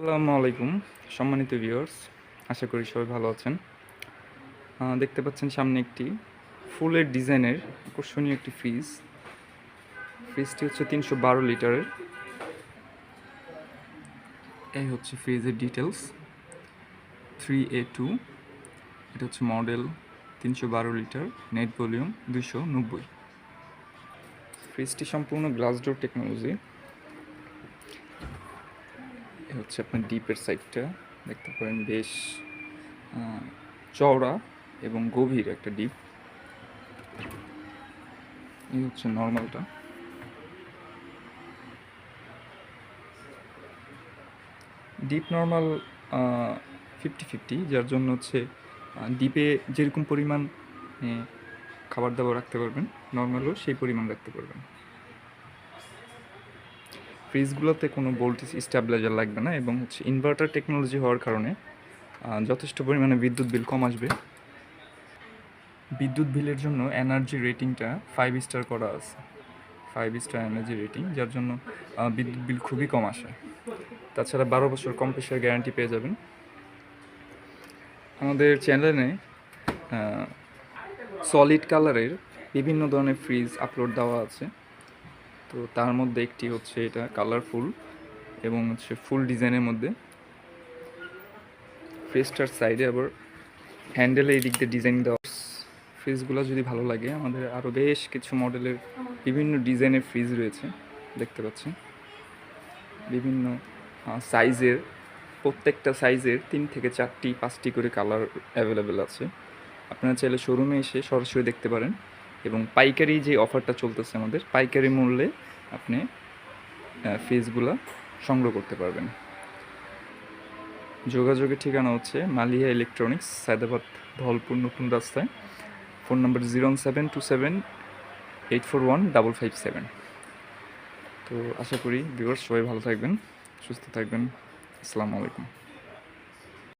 আসসালামু আলাইকুম সম্মানিত ভিউয়ার্স, আশা করি সবাই ভালো আছেন। দেখতে পাচ্ছেন সামনে একটি ফুলের ডিজাইনের আকর্ষণীয় একটি ফ্রিজটি হচ্ছে 312 লিটারের। এই হচ্ছে ফ্রিজের ডিটেলস। 3A2, এটা হচ্ছে মডেল, 312 লিটার, নেট ভলিউম 290। ফ্রিজটি সম্পূর্ণ গ্লাস ডোর টেকনোলজি। এ হচ্ছে আপনার ডিপের সাইডটা, দেখতে পারেন বেশ চওড়া এবং গভীর একটা ডিপ। এই হচ্ছে নর্মালটা। ডিপ নর্মাল 50-50, যার জন্য হচ্ছে ডিপে যেরকম পরিমাণ খাবার দাবার রাখতে পারবেন, নর্মালও সেই পরিমাণ রাখতে পারবেন। ফ্রিজগুলোতে কোনো ভোল্টেজ স্টেবিলাইজার লাগবে না এবং হচ্ছে ইনভার্টার টেকনোলজি হওয়ার কারণে যথেষ্ট পরিমাণে বিদ্যুৎ বিল কম আসবে। বিদ্যুৎ বিলের জন্য এনার্জি রেটিংটা 5 স্টার করা আছে, 5 স্টার এনার্জি রেটিং, যার জন্য বিদ্যুৎ বিল খুবই কম আসে। তাছাড়া 12 বছর কম্প্রেসার গ্যারান্টি পেয়ে যাবেন। আমাদের চ্যানেলে সলিড কালারের বিভিন্ন ধরনের ফ্রিজ আপলোড দেওয়া আছে, তো তার মধ্যে একটি হচ্ছে এটা কালারফুল এবং হচ্ছে ফুল ডিজাইনের মধ্যে। ফ্রিজটার সাইডে আবার হ্যান্ডেলে এই দিক দিয়ে ডিজাইন দেওয়া। ফ্রিজগুলো যদি ভালো লাগে, আমাদের আরও বেশ কিছু মডেলের বিভিন্ন ডিজাইনের ফ্রিজ রয়েছে, দেখতে পাচ্ছেন বিভিন্ন সাইজের, প্রত্যেকটা সাইজের 3 থেকে 4টি 5টি করে কালার অ্যাভেলেবেল আছে। আপনারা চাইলে শোরুমে এসে সরাসরি দেখতে পারেন এবং পাইকারি যে অফারটা চলতেছে আমাদের, পাইকারি মূল্যে আপনি ফ্রিজগুলো সংগ্রহ করতে পারবেন। যোগাযোগের ঠিকানা হচ্ছে মালিয়া ইলেকট্রনিক্স, সায়দাবাদ, ধলপুর নতুন রাস্তায়। Phone number 07278415557। তো আশা করি ভিউয়ার্স সবাই ভালো থাকবেন, সুস্থ থাকবেন। আসসালামু আলাইকুম।